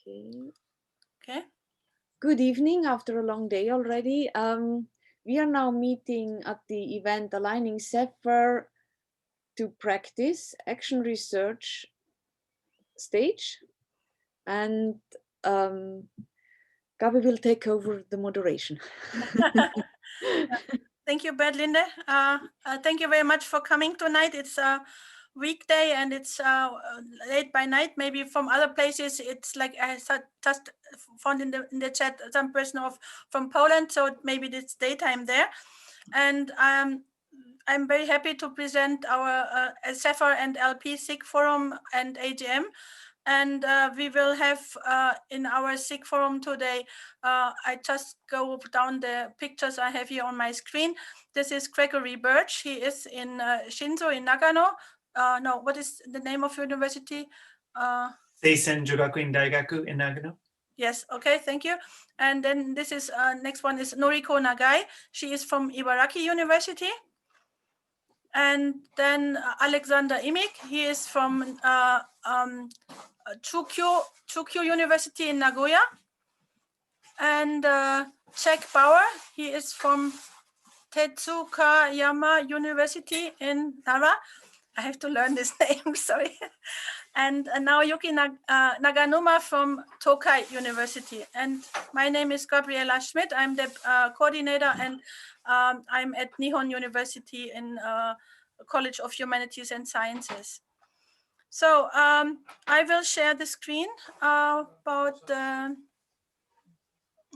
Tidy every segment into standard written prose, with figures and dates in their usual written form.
Okay. Good evening after a long day already. We are now meeting at the event Aligning CEFR to Practice Action Research stage. And Gabi will take over the moderation. Thank you, Berlinde. Thank you very much for coming tonight. It's a weekday and it's late by night. Maybe from other places, it's like I just found in the chat some person from Poland, so maybe it's daytime there. And I'm very happy to present our CEFR and LP SIG Forum and AGM. And we will have in our SIG Forum today, I just go down the pictures I have here on my screen. This is Gregory Birch. He is in Shinzo in Nagano. No, what is the name of university? Seisen Jogakuin Daigaku in Nagano. Yes, okay, thank you. And then this is, next one is Noriko Nagai. She is from Ibaraki University. And then Alexander Imig, he is from Chukyu University in Nagoya. And Jack Bauer, he is from Tetsukayama University in Nara. I have to learn this name, sorry. And Naoyuki Naganuma from Tokai University. And my name is Gabriela Schmidt. I'm the coordinator, and I'm at Nihon University in College of Humanities and Sciences. So I will share the screen about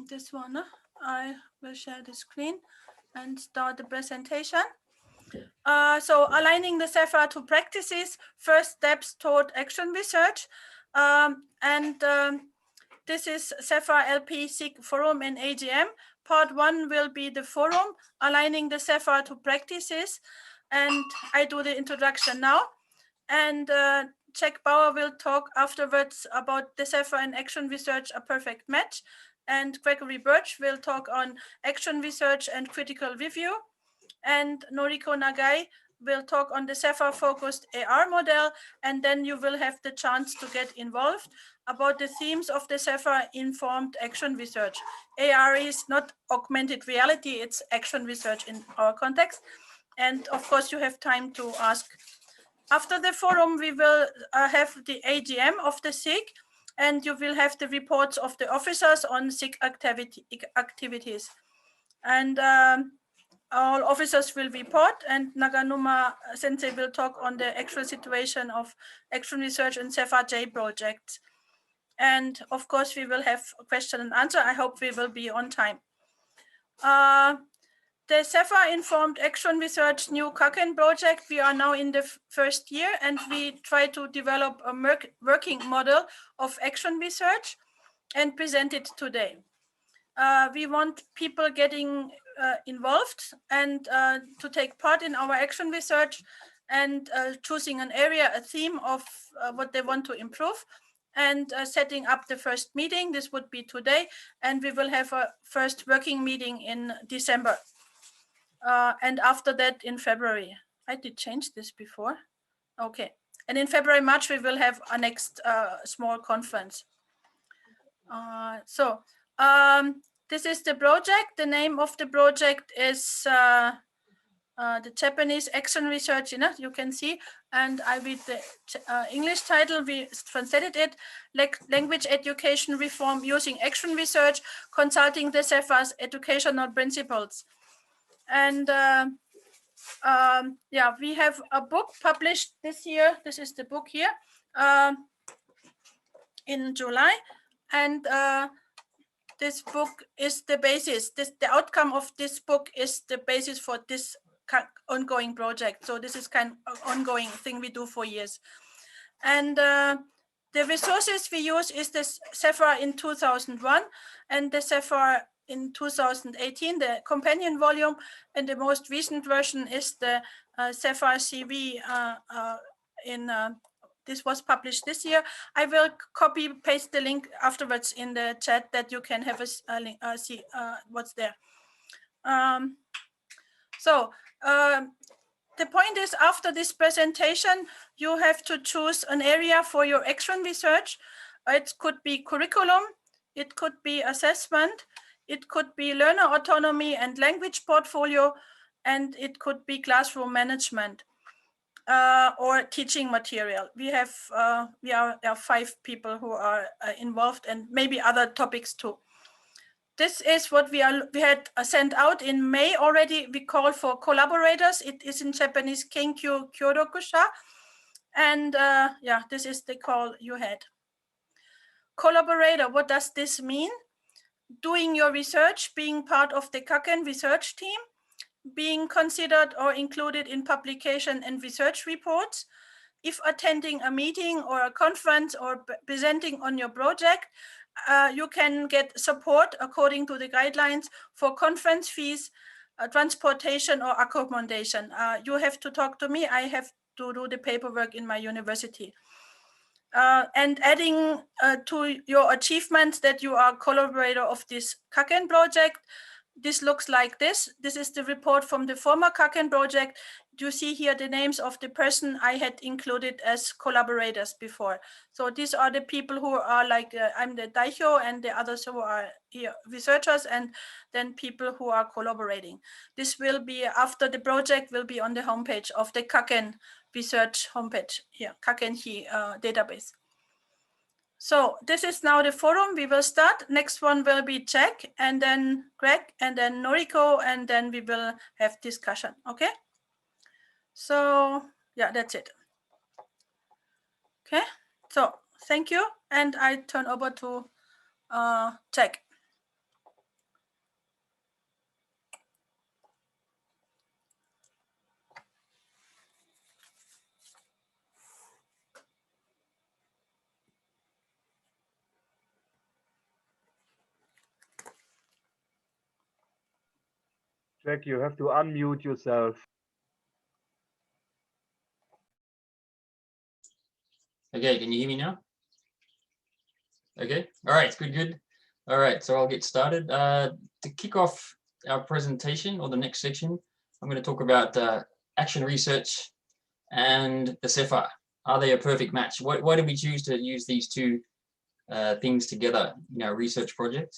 this one. I will share the screen and start the presentation. So aligning the CEFR to practices, first steps toward action research. This is CEFR LP SIG Forum and AGM. Part 1 will be the forum, aligning the CEFR to practices. And I do the introduction now. And Jack Bauer will talk afterwards about the CEFR and Action Research, a perfect match. And Gregory Birch will talk on action research and critical review. And Noriko Nagai will talk on the CEFR-focused AR model, and then you will have the chance to get involved about the themes of the CEFR-informed action research. AR is not augmented reality, it's action research in our context. And of course, you have time to ask. After the forum, we will have the AGM of the SIG, and you will have the reports of the officers on SIG activities. And all officers will report, and Naganuma Sensei will talk on the actual situation of action research and CEFR J projects. And of course, we will have a question and answer. I hope we will be on time. The CEFR-informed action research new kaken project, we are now in the first year, and we try to develop a working model of action research and present it today. We want people getting involved and to take part in our action research and choosing an area, a theme of what they want to improve, and setting up the first meeting. This would be today, and we will have a first working meeting in December. And after that in February. I did change this before. Okay. And in February, March, we will have a next small conference. This is the project. The name of the project is the Japanese Action Research, you can see. And I read the English title. We translated it, like Language Education Reform Using Action Research, Consulting the CEFR's Educational Principles. And yeah, we have a book published this year. This is the book here in July. And this book is the basis. The outcome of this book is the basis for this ongoing project. So this is kind of ongoing thing we do for years. And the resources we use is this CEFR in 2001 and the CEFR in 2018, the companion volume, and the most recent version is the CEFR CV this was published this year. I will copy paste the link afterwards in the chat that you can have a see what's there. The point is, after this presentation, you have to choose an area for your action research. It could be curriculum, it could be assessment, it could be learner autonomy and language portfolio, and it could be classroom management or teaching material. We have 5 people who are involved, and maybe other topics too. This is what we had sent out in May already. We call for collaborators. It is in Japanese Kenkyu Kyodokusha, and yeah, this is the call you had. Collaborator, what does this mean? Doing your research, being part of the kaken research team, being considered or included in publication and research reports. If attending a meeting or a conference or presenting on your project, you can get support according to the guidelines for conference fees, transportation or accommodation. You have to talk to me. I have to do the paperwork in my university. And adding to your achievements that you are collaborator of this kaken project, this looks like this. This is the report from the former kaken project. You see here the names of the person I had included as collaborators before. So these are the people who are like, I'm the daihyo, and the others who are here, researchers, and then people who are collaborating. This will be, after the project, will be on the homepage of the kaken research homepage here, kaken-hi database. So this is now the forum. We will start. Next one will be Jack, and then Greg, and then Noriko, and then we will have discussion. Okay. So yeah, that's it. Okay. So thank you, and I turn over to Jack. Jack, you have to unmute yourself. Okay, can you hear me now? Okay, all right, good. All right, so I'll get started. To kick off our presentation, or the next section, I'm going to talk about action research and the CEFR. Are they a perfect match? Why did we choose to use these two things together in our research project?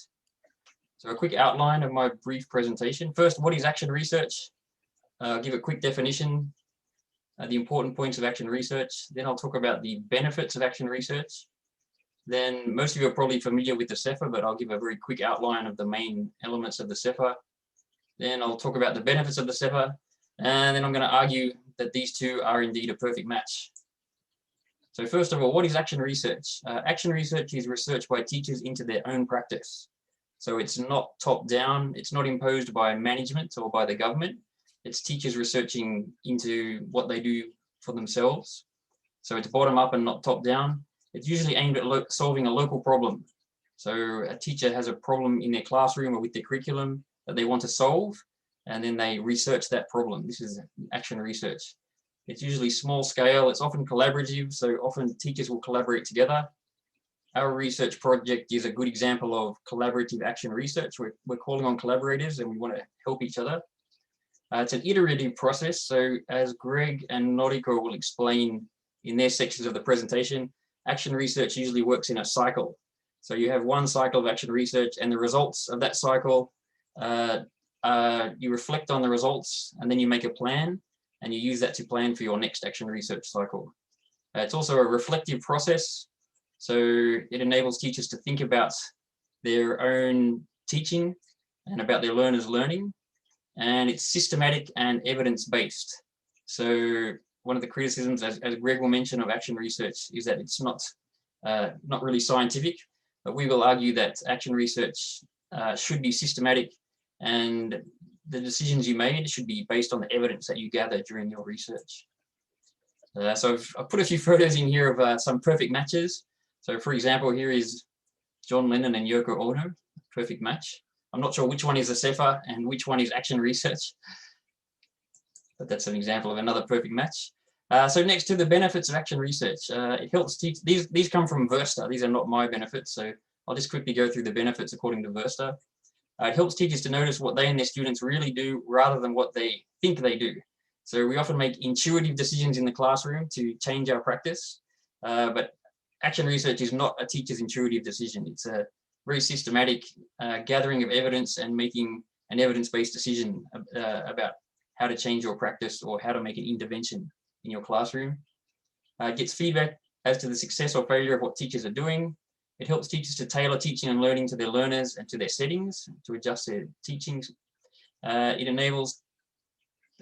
So a quick outline of my brief presentation. First, what is action research? I'll give a quick definition, the important points of action research. Then I'll talk about the benefits of action research. Then most of you are probably familiar with the CEFR, but I'll give a very quick outline of the main elements of the CEFR. Then I'll talk about the benefits of the CEFR, and then I'm going to argue that these two are indeed a perfect match. So first of all, what is action research? Action research is research by teachers into their own practice. So it's not top down, it's not imposed by management or by the government. It's teachers researching into what they do for themselves. So it's bottom up and not top down. It's usually aimed at solving a local problem. So a teacher has a problem in their classroom or with their curriculum that they want to solve, and then they research that problem. This is action research. It's usually small scale, it's often collaborative, so often teachers will collaborate together. Our research project is a good example of collaborative action research. We're calling on collaborators and we want to help each other. It's an iterative process, so as Greg and Noriko will explain in their sections of the presentation, action research usually works in a cycle. So you have one cycle of action research, and the results of that cycle, you reflect on the results, and then you make a plan, and you use that to plan for your next action research cycle. It's also a reflective process, so it enables teachers to think about their own teaching and about their learners' learning, and it's systematic and evidence-based. So one of the criticisms, as Greg will mention, of action research is that it's not really scientific, but we will argue that action research should be systematic, and the decisions you made should be based on the evidence that you gather during your research. So I've put a few photos in here of some perfect matches. So for example, here is John Lennon and Yoko Ono, perfect match. I'm not sure which one is a CEFR and which one is action research, but that's an example of another perfect match. So next to the benefits of action research, it helps teach, these come from Versta, these are not my benefits, so I'll just quickly go through the benefits according to Versta. It helps teachers to notice what they and their students really do rather than what they think they do. So we often make intuitive decisions in the classroom to change our practice, but action research is not a teacher's intuitive decision. It's a very systematic gathering of evidence and making an evidence-based decision about how to change your practice or how to make an intervention in your classroom. It gets feedback as to the success or failure of what teachers are doing. It helps teachers to tailor teaching and learning to their learners and to their settings, to adjust their teachings. It enables,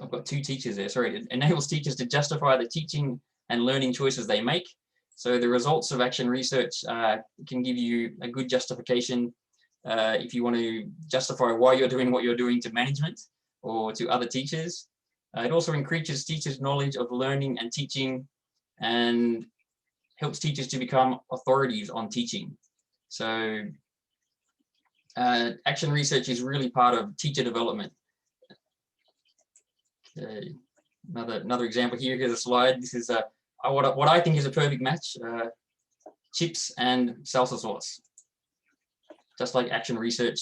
I've got two teachers there, sorry. It enables teachers to justify the teaching and learning choices they make. So the results of action research can give you a good justification if you want to justify why you're doing what you're doing to management or to other teachers. It also increases teachers' knowledge of learning and teaching and helps teachers to become authorities on teaching. So action research is really part of teacher development. Okay. Another example here, here's a slide. This is what I think is a perfect match, chips and salsa sauce, just like action research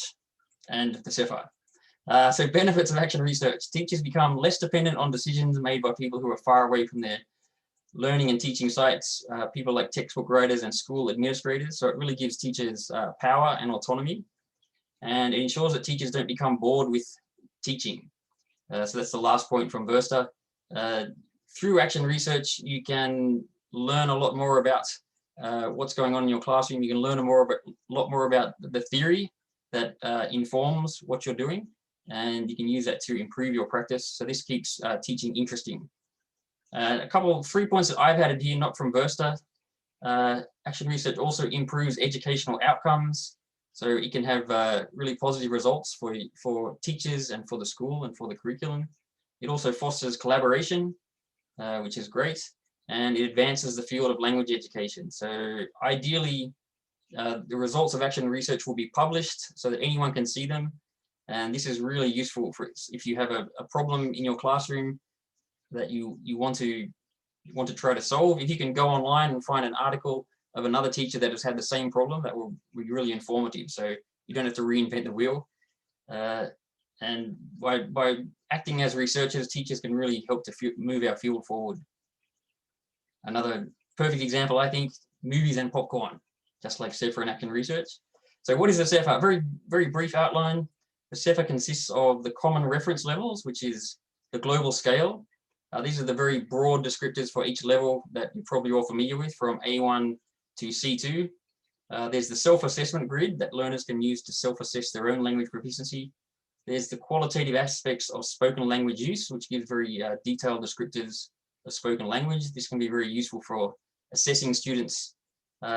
and the CEFR. So benefits of action research: teachers become less dependent on decisions made by people who are far away from their learning and teaching sites, people like textbook writers and school administrators. So it really gives teachers power and autonomy, and it ensures that teachers don't become bored with teaching. So that's the last point from Versta. Through action research, you can learn a lot more about what's going on in your classroom. You can learn a lot more about the theory that informs what you're doing, and you can use that to improve your practice. So this keeps teaching interesting. Three points that I've added here, not from Versta. Action research also improves educational outcomes. So it can have really positive results for teachers and for the school and for the curriculum. It also fosters collaboration, which is great, and it advances the field of language education. So ideally, the results of action research will be published so that anyone can see them. And this is really useful for if you have a problem in your classroom that you want to try to solve. If you can go online and find an article of another teacher that has had the same problem, that will be really informative. So you don't have to reinvent the wheel. And by acting as researchers, teachers can really help to move our field forward. Another perfect example, I think, movies and popcorn, just like CEFR and Action Research. So what is the CEFR? Very, very brief outline. The CEFR consists of the common reference levels, which is the global scale. These are the very broad descriptors for each level that you're probably all familiar with, from A1 to C2. There's the self-assessment grid that learners can use to self-assess their own language proficiency. There's the qualitative aspects of spoken language use, which gives very detailed descriptors of spoken language. This can be very useful for assessing students'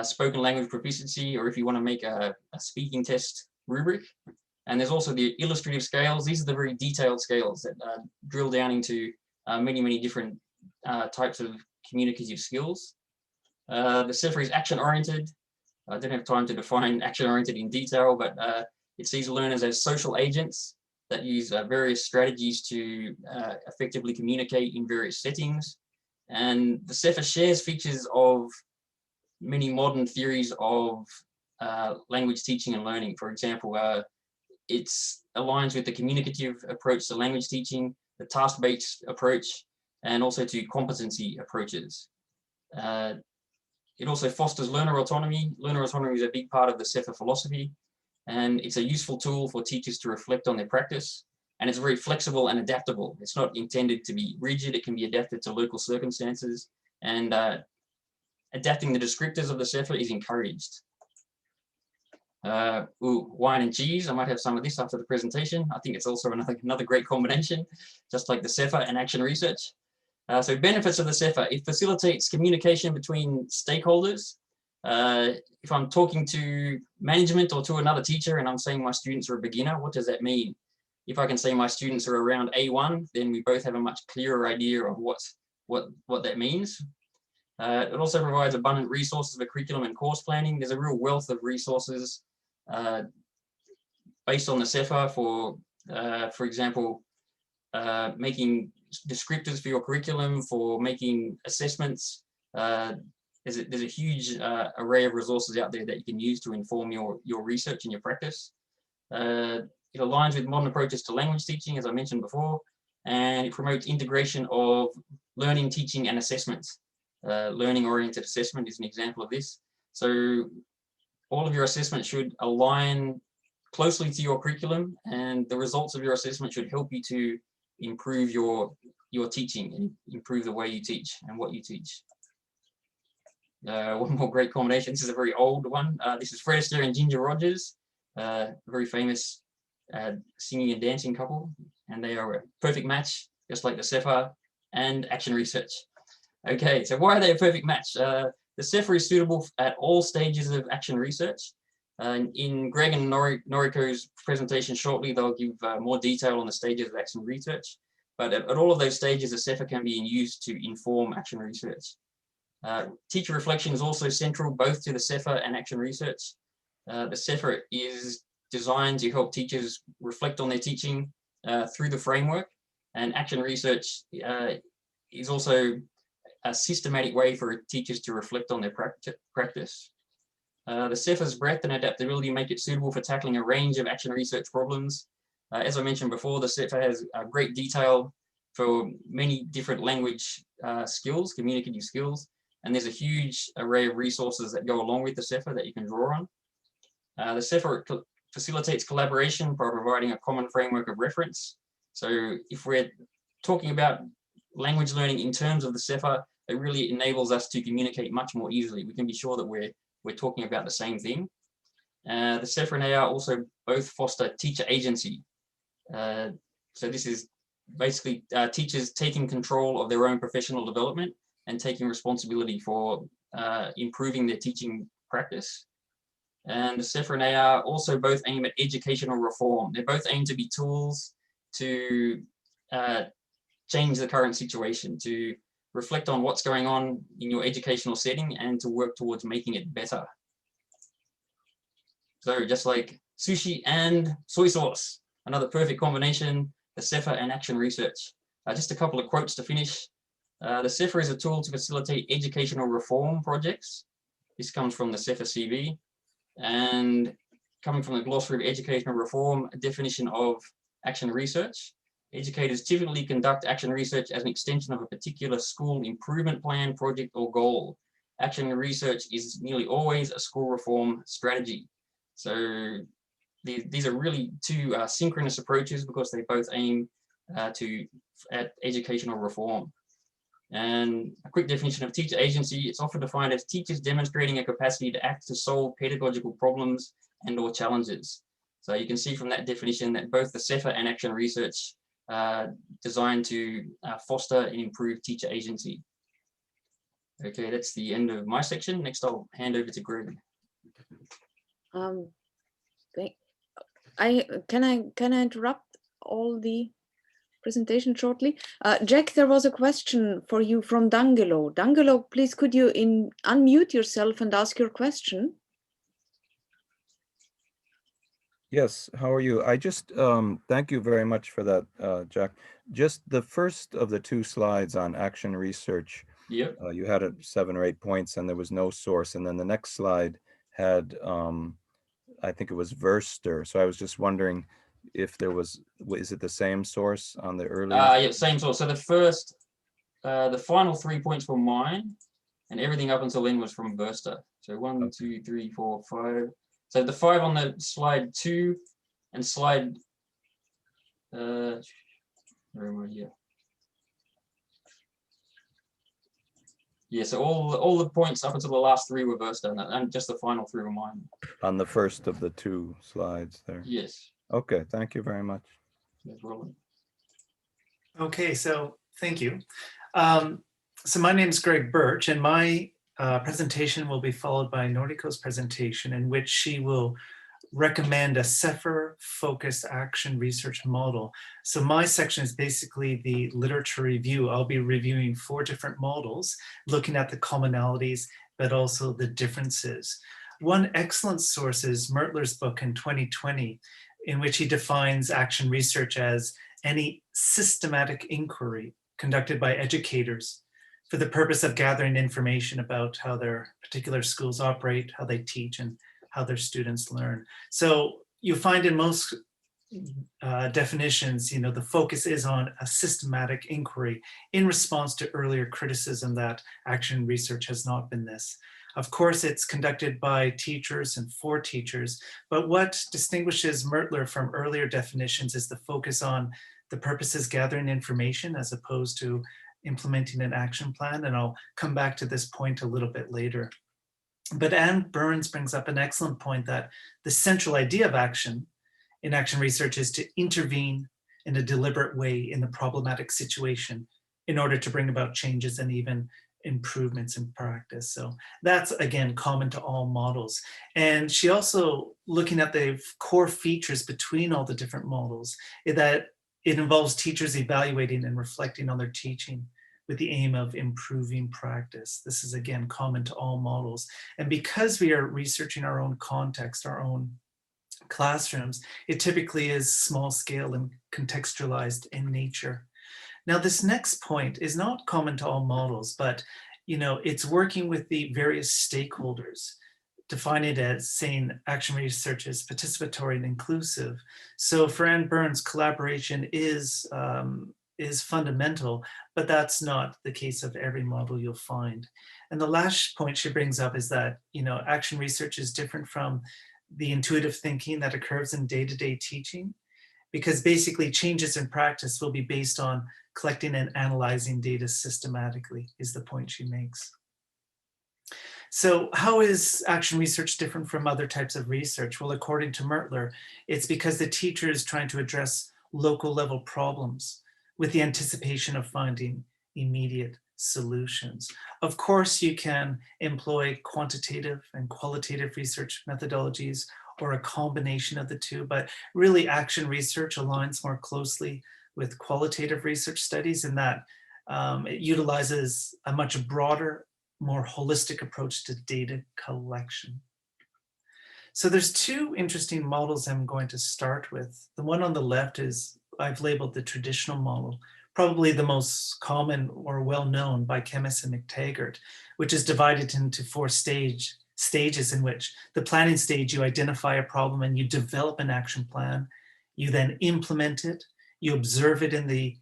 spoken language proficiency, or if you want to make a speaking test rubric. And there's also the illustrative scales. These are the very detailed scales that drill down into many different types of communicative skills. The CEFR is action-oriented. I don't have time to define action-oriented in detail, but it sees learners as social agents that use various strategies to effectively communicate in various settings. And the CEFR shares features of many modern theories of language teaching and learning. For example, it aligns with the communicative approach to language teaching, the task-based approach, and also to competency approaches. It also fosters learner autonomy. Learner autonomy is a big part of the CEFR philosophy, and it's a useful tool for teachers to reflect on their practice. And it's very flexible and adaptable. It's not intended to be rigid. It can be adapted to local circumstances, and adapting the descriptors of the CEFR is encouraged. Wine and cheese. I might have some of this after the presentation. I think it's also another great combination, just like the CEFR and Action Research. So benefits of the CEFR: it facilitates communication between stakeholders. If I'm talking to management or to another teacher and I'm saying my students are a beginner, what does that mean? If I can say my students are around A1, then we both have a much clearer idea of what that means. It also provides abundant resources for curriculum and course planning. There's a real wealth of resources based on the CEFR for example, making descriptors for your curriculum, for making assessments. There's a huge array of resources out there that you can use to inform your research and your practice. It aligns with modern approaches to language teaching, as I mentioned before, and it promotes integration of learning, teaching, and assessment. Learning-oriented assessment is an example of this. So all of your assessment should align closely to your curriculum, and the results of your assessment should help you to improve your teaching and improve the way you teach and what you teach. One more great combination. This is a very old one. This is Fred Astaire and Ginger Rogers, very famous singing and dancing couple, and they are a perfect match, just like the CEFR and Action Research. Okay, so why are they a perfect match? The CEFR is suitable at all stages of action research. In Greg and Noriko's presentation shortly, they'll give more detail on the stages of action research. But at all of those stages, the CEFR can be used to inform action research. Teacher reflection is also central both to the CEFR and action research. The CEFR is designed to help teachers reflect on their teaching through the framework, and action research is also a systematic way for teachers to reflect on their practice. The CEFR's breadth and adaptability make it suitable for tackling a range of action research problems. As I mentioned before, the CEFR has great detail for many different language skills, communicative skills, and there's a huge array of resources that go along with the CEFR that you can draw on. The CEFR facilitates collaboration by providing a common framework of reference. So if we're talking about language learning in terms of the CEFR, it really enables us to communicate much more easily. We can be sure that we're talking about the same thing. The CEFR and AR also both foster teacher agency. So this is basically teachers taking control of their own professional development and taking responsibility for improving their teaching practice. And the CEFR and AR also both aim at educational reform. They both aim to be tools to change the current situation, to reflect on what's going on in your educational setting and to work towards making it better. So just like sushi and soy sauce, another perfect combination, the CEFR and action research. Just a couple of quotes to finish. The CEFR is a tool to facilitate educational reform projects. This comes from the CEFR CV, and coming from the glossary of educational reform, a definition of action research. Educators typically conduct action research as an extension of a particular school improvement plan, project, or goal. Action research is nearly always a school reform strategy. So these are really two synchronous approaches because they both aim at educational reform. And a quick definition of teacher agency, it's often defined as teachers demonstrating a capacity to act to solve pedagogical problems and or challenges. So you can see from that definition that both the CEFR and action research designed to foster and improve teacher agency. Okay, that's the end of my section. Next, I'll hand over to Greg. Can I interrupt all the presentation shortly? Jack, there was a question for you from Dangelo. Dangelo, please could you unmute yourself and ask your question? Yes, how are you? I just, thank you very much for that, Jack. Just the first of the two slides on action research, Yep. You had 7 or 8 points and there was no source. And then the next slide had, I think it was Verster. So I was just wondering if there was, is it the same source on the earlier? Yeah, same source. So the final 3 points were mine and everything up until then was from Verster. So 1, 2, 3, 4, 5. So the 5 on the slide 2 and slide, where am I here? Yeah, so all the points up until the last 3 were Verster, and just the final 3 were mine. On the first of the 2 slides there. Yes. Okay, thank you very much. No problem. Okay, so thank you. So my name is Greg Birch, and my presentation will be followed by Noriko's presentation, in which she will recommend a CEFR-focused action research model. So my section is basically the literature review. I'll be reviewing 4 different models, looking at the commonalities, but also the differences. One excellent source is Mertler's book in 2020, in which he defines action research as any systematic inquiry conducted by educators for the purpose of gathering information about how their particular schools operate, how they teach, and how their students learn. So you find in most definitions, the focus is on a systematic inquiry in response to earlier criticism that action research has not been this. Of course, it's conducted by teachers and for teachers, but what distinguishes Mertler from earlier definitions is the focus on the purposes gathering information as opposed to implementing an action plan, and I'll come back to this point a little bit later. But Anne Burns brings up an excellent point that the central idea of action in action research is to intervene in a deliberate way in the problematic situation in order to bring about changes and even improvements in practice. So that's, again, common to all models. And she also, looking at the core features between all the different models, that it involves teachers evaluating and reflecting on their teaching with the aim of improving practice. This is, again, common to all models. And because we are researching our own context, our own classrooms, it typically is small scale and contextualized in nature. Now, this next point is not common to all models, but it's working with the various stakeholders, define it as saying action research is participatory and inclusive. So for Anne Burns, collaboration is fundamental, but that's not the case of every model you'll find. And the last point she brings up is that action research is different from the intuitive thinking that occurs in day-to-day teaching, because basically changes in practice will be based on collecting and analyzing data systematically, is the point she makes. So how is action research different from other types of research? Well, according to Mertler, it's because the teacher is trying to address local level problems with the anticipation of finding immediate solutions. Of course, you can employ quantitative and qualitative research methodologies or a combination of the two, but really action research aligns more closely with qualitative research studies in that it utilizes a much broader, more holistic approach to data collection. So there's two interesting models I'm going to start with. The one on the left is, I've labeled the traditional model, probably the most common or well-known by chemists and McTaggart, which is divided into four stages in which the planning stage, you identify a problem and you develop an action plan. You then implement it, you observe it in the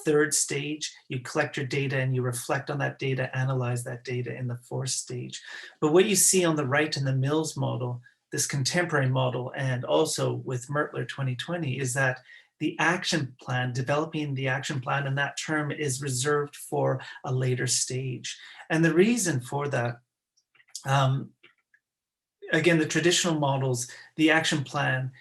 third stage, you collect your data and you reflect on that data, analyze that data in the fourth stage. But what you see on the right in the Mills model, this contemporary model, and also with Mertler 2020, is that the action plan, developing the action plan, and that term is reserved for a later stage. And the reason for that, again, the traditional models, the action plan,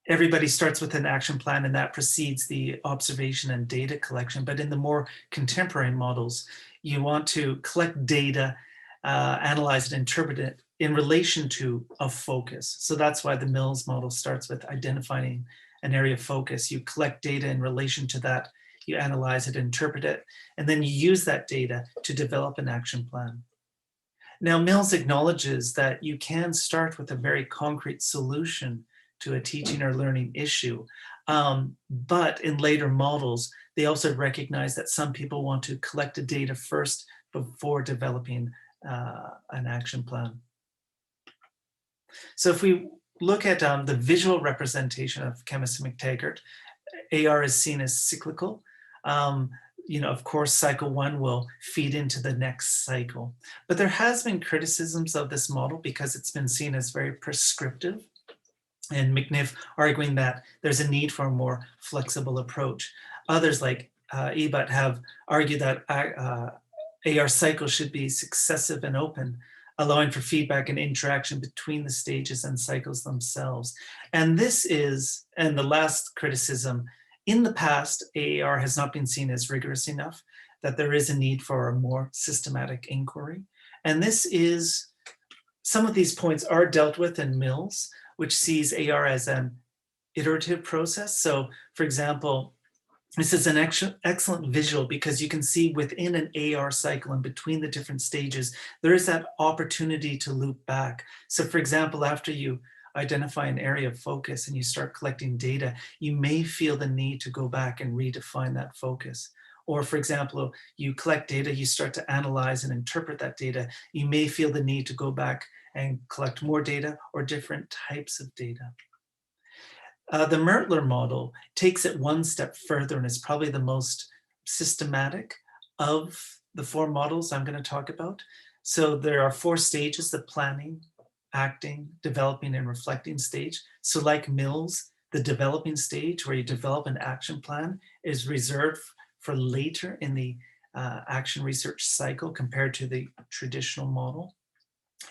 everybody starts with an action plan and that precedes the observation and data collection. But in the more contemporary models, you want to collect data, analyze it, interpret it in relation to a focus. So that's why the Mills model starts with identifying an area of focus. You collect data in relation to that, you analyze it, interpret it, and then you use that data to develop an action plan. Now, Mills acknowledges that you can start with a very concrete solution to a teaching or learning issue. But in later models, they also recognize that some people want to collect the data first before developing an action plan. So if we look at the visual representation of chemist McTaggart, AR is seen as cyclical. Of course, cycle one will feed into the next cycle. But there has been criticisms of this model because it's been seen as very prescriptive, and McNiff arguing that there's a need for a more flexible approach. Others like Ebut have argued that AR cycles should be successive and open, allowing for feedback and interaction between the stages and cycles themselves. And this is, and the last criticism, in the past, AAR has not been seen as rigorous enough, that there is a need for a more systematic inquiry. And this is, some of these points are dealt with in Mills, which sees AR as an iterative process. So for example, this is an excellent visual because you can see within an AR cycle and between the different stages, there is that opportunity to loop back. So for example, after you identify an area of focus and you start collecting data, you may feel the need to go back and redefine that focus. Or for example, you collect data, you start to analyze and interpret that data, you may feel the need to go back and collect more data or different types of data. The Mertler model takes it one step further and is probably the most systematic of the four models I'm going to talk about. So there are 4 stages: the planning, acting, developing, and reflecting stage. So like Mills, the developing stage where you develop an action plan is reserved for later in the action research cycle compared to the traditional model.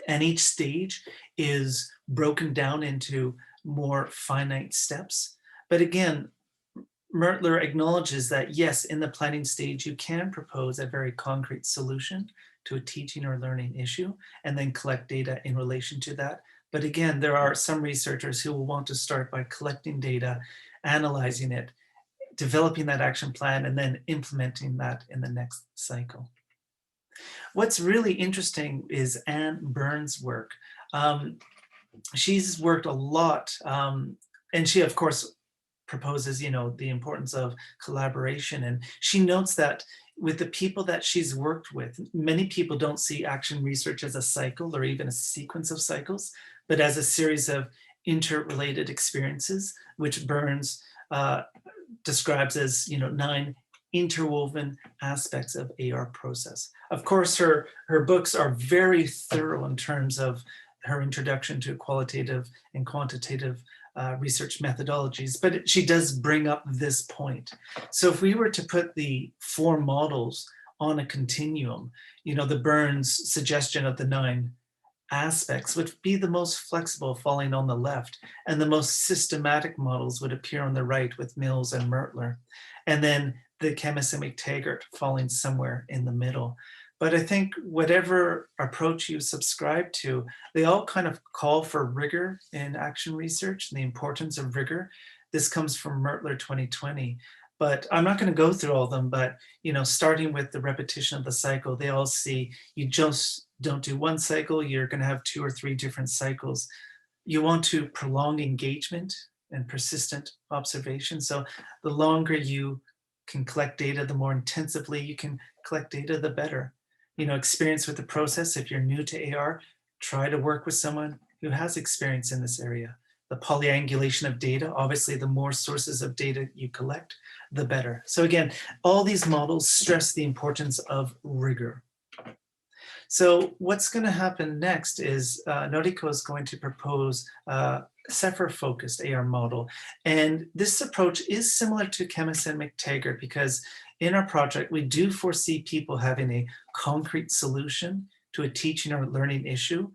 And each stage is broken down into more finite steps. But again, Mertler acknowledges that yes, in the planning stage, you can propose a very concrete solution to a teaching or learning issue and then collect data in relation to that. But again, there are some researchers who will want to start by collecting data, analyzing it, developing that action plan, and then implementing that in the next cycle. What's really interesting is Anne Burns' work. She's worked a lot, and she, of course, proposes, the importance of collaboration. And she notes that with the people that she's worked with, many people don't see action research as a cycle or even a sequence of cycles, but as a series of interrelated experiences, which Burns describes as, 9 interwoven aspects of AR process. Of course, her books are very thorough in terms of her introduction to qualitative and quantitative research methodologies, but she does bring up this point. So if we were to put the 4 models on a continuum, the Burns suggestion of the 9 aspects would be the most flexible, falling on the left, and the most systematic models would appear on the right with Mills and Mertler, and then the chemist and McTaggart falling somewhere in the middle. But I think whatever approach you subscribe to, they all kind of call for rigor in action research and the importance of rigor. This comes from Mertler 2020, but I'm not going to go through all of them, but starting with the repetition of the cycle, they all see you just don't do one cycle, you're going to have 2 or 3 different cycles. You want to prolong engagement and persistent observation. So the longer you can collect data, the more intensively you can collect data, the better. Experience with the process. If you're new to AR, try to work with someone who has experience in this area. The polyangulation of data, obviously the more sources of data you collect, the better. So again, all these models stress the importance of rigor. So what's going to happen next is Noriko is going to propose a CEFR-focused AR model. And this approach is similar to Chemist and McTaggart because in our project, we do foresee people having a concrete solution to a teaching or learning issue,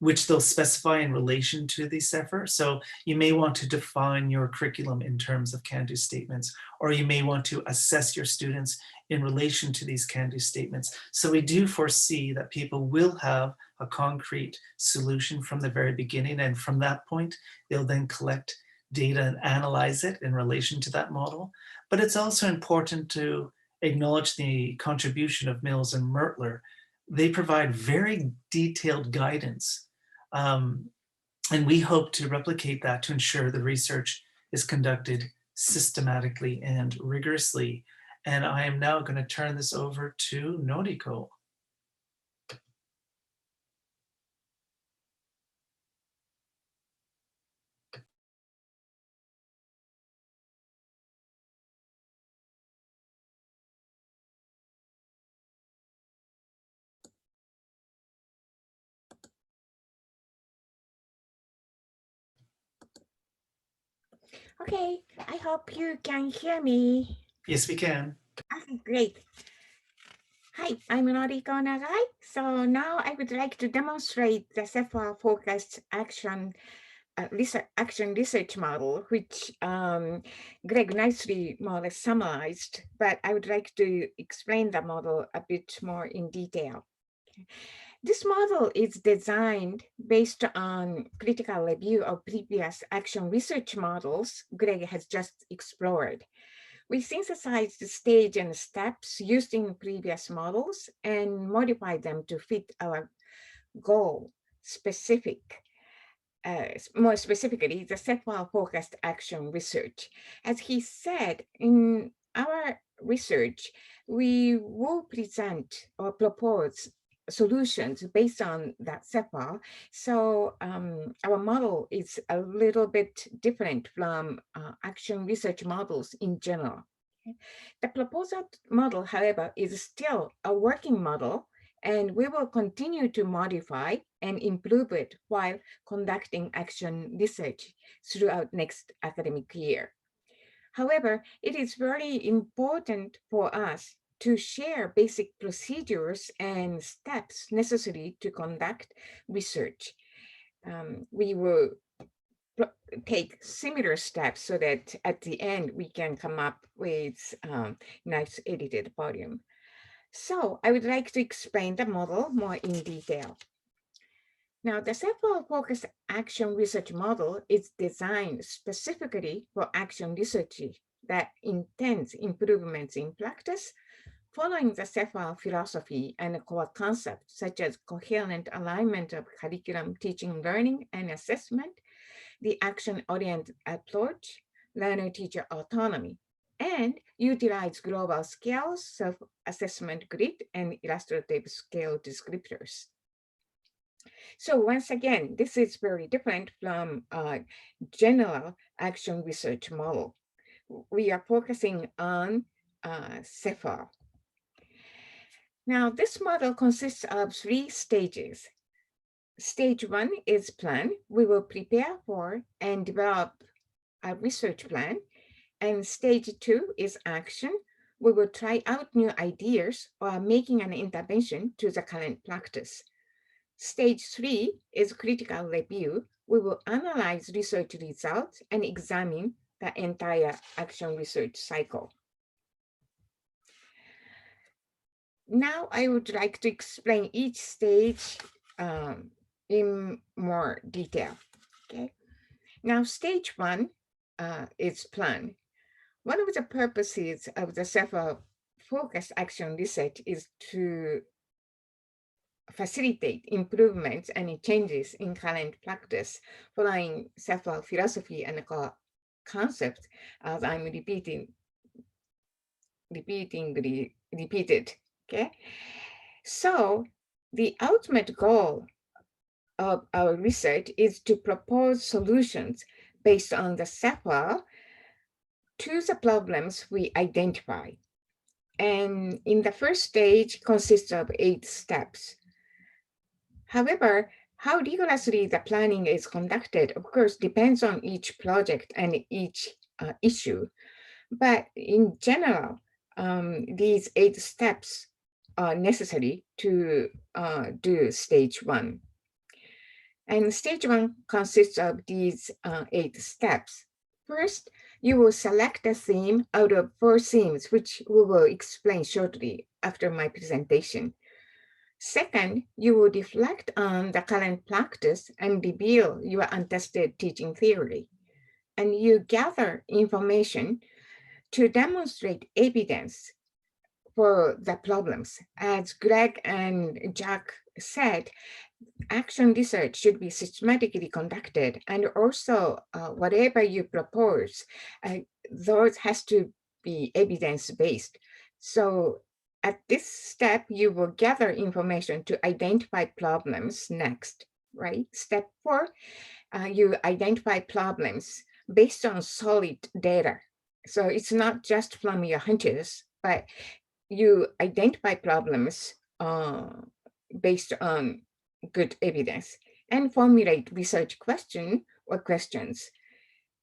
which they'll specify in relation to the CEFR. So you may want to define your curriculum in terms of can-do statements, or you may want to assess your students in relation to these can-do statements. So we do foresee that people will have a concrete solution from the very beginning. And from that point, they'll then collect data and analyze it in relation to that model. But it's also important to acknowledge the contribution of Mills and Mertler. They provide very detailed guidance. And we hope to replicate that to ensure the research is conducted systematically and rigorously. And I am now going to turn this over to Noriko. Okay, I hope you can hear me. Yes, we can. Okay, great. Hi, I'm Noriko Nagai. So now I would like to demonstrate the CEFR-focused action research model, which Greg nicely more or less summarized, but I would like to explain the model a bit more in detail. Okay. This model is designed based on critical review of previous action research models Greg has just explored. We synthesized the stage and steps used in previous models and modified them to fit our goal specific. More specifically, the CEFR-focused action research. As he said, in our research, we will present or propose solutions based on that CEFR. So our model is a little bit different from action research models in general. The proposed model, however, is still a working model and we will continue to modify and improve it while conducting action research throughout next academic year. However, it is very important for us to share basic procedures and steps necessary to conduct research. We will take similar steps so that at the end we can come up with nice edited volume. So I would like to explain the model more in detail. Now, the CEFR focused action research model is designed specifically for action research that intends improvements in practice, following the CEFR philosophy and core concepts such as coherent alignment of curriculum, teaching, learning, and assessment, the action-oriented approach, learner-teacher autonomy, and utilize global scales, self-assessment grid, and illustrative scale descriptors. So once again, this is very different from general action research model. We are focusing on CEFR. Now, this model consists of 3 stages. Stage 1 is plan. We will prepare for and develop a research plan. And stage 2 is action. We will try out new ideas or making an intervention to the current practice. Stage 3 is critical review. We will analyze research results and examine the entire action research cycle. Now I would like to explain each stage in more detail. Okay. Now stage 1 is plan. One of the purposes of the CEFR focused action research is to facilitate improvements and changes in current practice following CEFR philosophy and concept, as I'm repeated. Okay, so the ultimate goal of our research is to propose solutions based on the CEFR to the problems we identify. And in the first stage consists of 8 steps. However, how rigorously the planning is conducted, of course, depends on each project and each issue. But in general, these 8 steps are necessary to do stage 1. And stage 1 consists of these 8 steps. First, you will select a theme out of 4 themes, which we will explain shortly after my presentation. Second, you will reflect on the current practice and reveal your untested teaching theory. And you gather information to demonstrate evidence for the problems. As Greg and Jack said, action research should be systematically conducted, and also whatever you propose, those has to be evidence-based. So at this step, you will gather information to identify problems next, right? Step 4, you identify problems based on solid data. So it's not just from your hunches, but you identify problems based on good evidence and formulate research question or questions.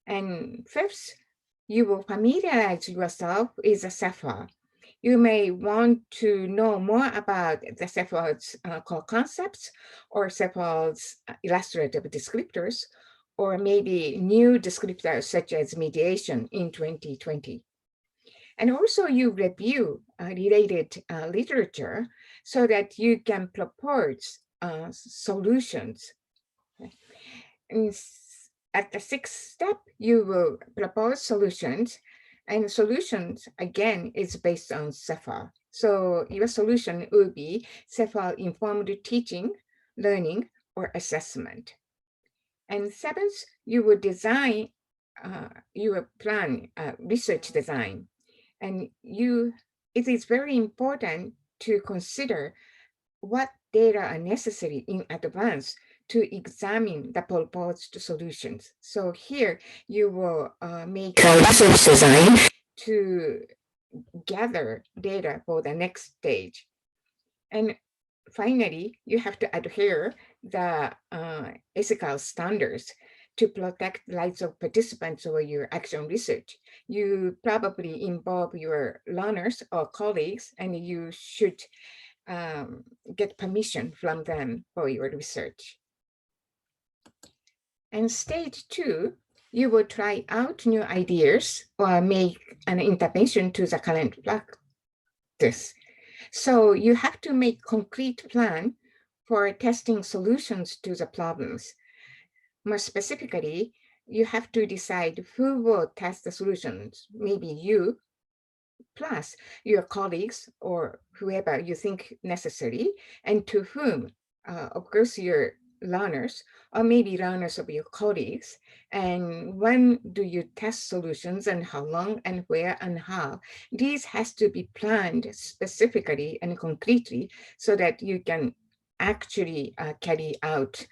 And fifth, you will familiarize yourself with the CEFR. You may want to know more about the CEFR's core concepts or CEFR's illustrative descriptors, or maybe new descriptors such as mediation in 2020. And also you review related literature so that you can propose solutions. And at the 6th step, you will propose solutions, and solutions again is based on CEFR. So your solution will be CEFR informed teaching, learning, or assessment. And 7th, you will design, you will plan research design. And it is very important to consider what data are necessary in advance to examine the proposed solutions. So here you will make a research design to gather data for the next stage. And finally, you have to adhere the ethical standards to protect the rights of participants or your action research. You probably involve your learners or colleagues, and you should get permission from them for your research. And stage 2, you will try out new ideas or make an intervention to the current practice. So you have to make concrete plan for testing solutions to the problems. More specifically, you have to decide who will test the solutions, maybe you, plus your colleagues or whoever you think necessary, and to whom, of course, your learners, or maybe learners of your colleagues, and when do you test solutions and how long and where and how. These has to be planned specifically and concretely so that you can actually carry out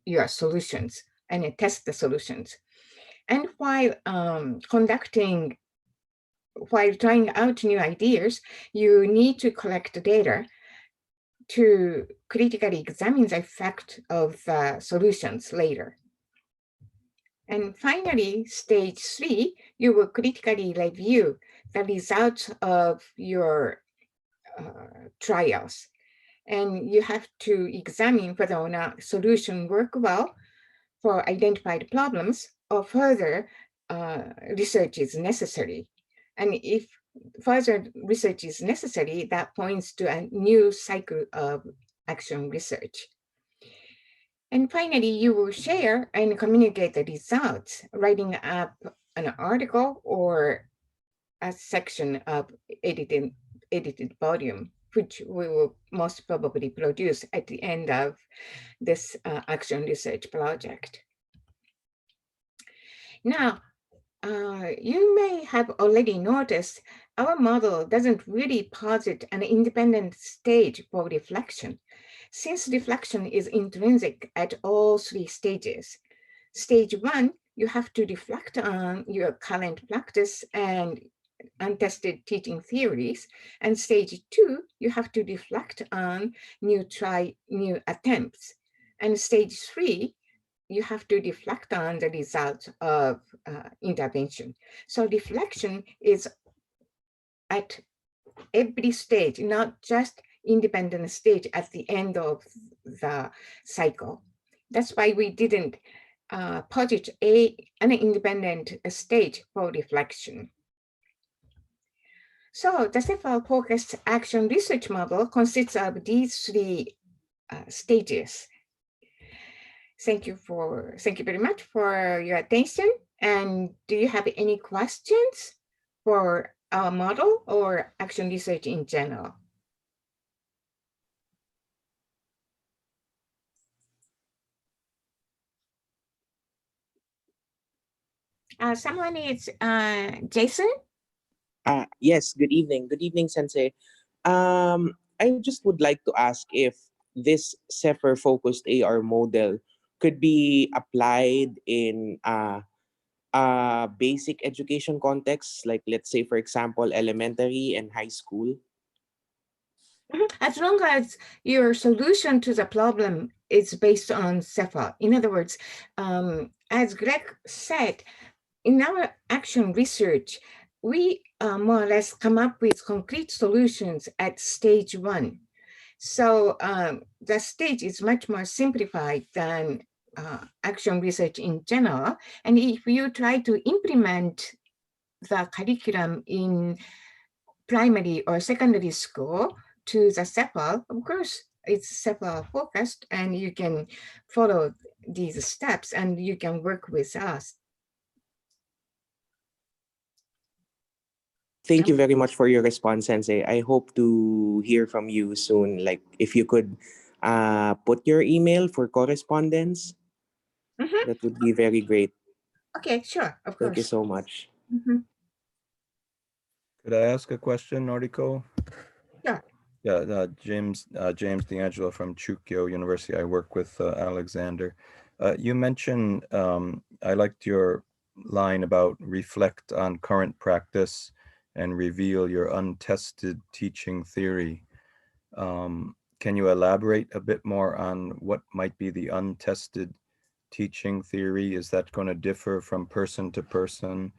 your solutions and test the solutions. And while trying out new ideas, you need to collect data to critically examine the effect of the solutions later. And finally, stage 3, you will critically review the results of your trials. And you have to examine whether or not solution work well for identified problems or further research is necessary. And if further research is necessary, that points to a new cycle of action research. And finally, you will share and communicate the results, writing up an article or a section of edited volume, which we will most probably produce at the end of this action research project. Now, you may have already noticed our model doesn't really posit an independent stage for reflection, since reflection is intrinsic at all 3 stages. Stage 1, you have to reflect on your current practice and untested teaching theories. And stage 2, you have to reflect on new attempts. And stage 3, you have to reflect on the results of intervention. So reflection is at every stage, not just independent stage at the end of the cycle. That's why we didn't posit an independent stage for reflection. So the CEFR-focused action research model consists of these 3 stages. Thank you very much for your attention. And do you have any questions for our model or action research in general? Someone is Jason? Yes, good evening. Good evening, Sensei. I just would like to ask if this CEFR-focused AR model could be applied in basic education contexts, like let's say, for example, elementary and high school. As long as your solution to the problem is based on CEFR. In other words, as Greg said, in our action research, we more or less come up with concrete solutions at stage 1. So the stage is much more simplified than action research in general. And if you try to implement the curriculum in primary or secondary school to the CEFR, of course, it's CEFR focused, and you can follow these steps and you can work with us. Thank you very much for your response, Sensei. I hope to hear from you soon. Like if you could put your email for correspondence, that would be very great. Okay, sure, of course. Thank you so much. Could I ask a question, Noriko? Yeah. Yeah, James D'Angelo from Chukyo University. I work with Alexander. You mentioned, I liked your line about reflect on current practice and reveal your untested teaching theory. can you elaborate a bit more on what might be the untested teaching theory? Is that going to differ from person to person?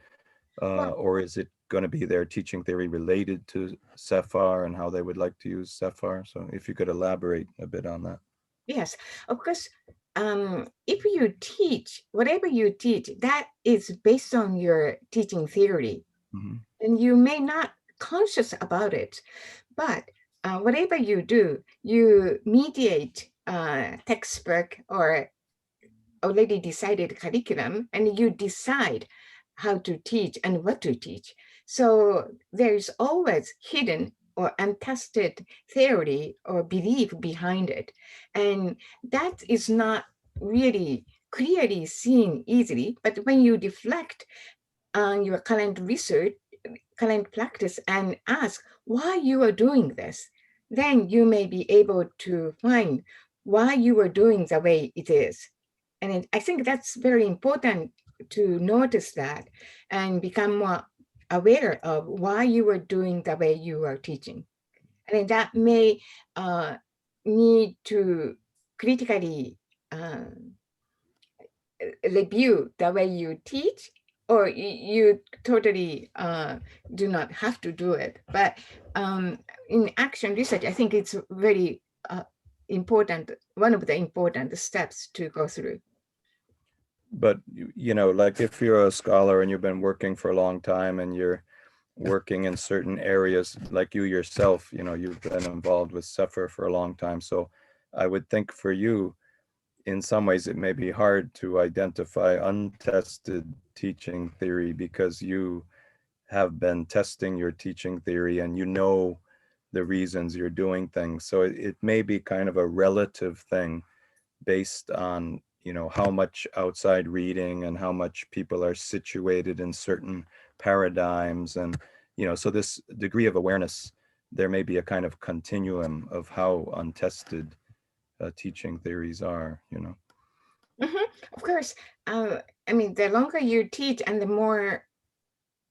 Or is it going to be their teaching theory related to CEFR and how they would like to use CEFR? So if you could elaborate a bit on that. Yes, of course. If you teach, whatever you teach, that is based on your teaching theory. Mm-hmm. And you may not conscious about it, but whatever you do, you mediate textbook or already decided curriculum, and you decide how to teach and what to teach. So there's always hidden or untested theory or belief behind it. And that is not really clearly seen easily, but when you reflect on your current research, current practice, and ask why you are doing this, then you may be able to find why you are doing the way it is. And I think that's very important to notice that and become more aware of why you are doing the way you are teaching. And that may need to critically review the way you teach, or you totally do not have to do it. But in action research, I think it's very important, one of the important steps to go through. But, you know, like if you're a scholar and you've been working for a long time and you're working in certain areas, like you yourself, you know, you've been involved with CEFR for a long time. So I would think for you, in some ways, it may be hard to identify untested teaching theory because you have been testing your teaching theory and you know the reasons you're doing things. So it may be kind of a relative thing based on, you know, how much outside reading and how much people are situated in certain paradigms. And, you know, so this degree of awareness, there may be a kind of continuum of how untested teaching theories are, you know. Mm-hmm. Of course. I mean, the longer you teach and the more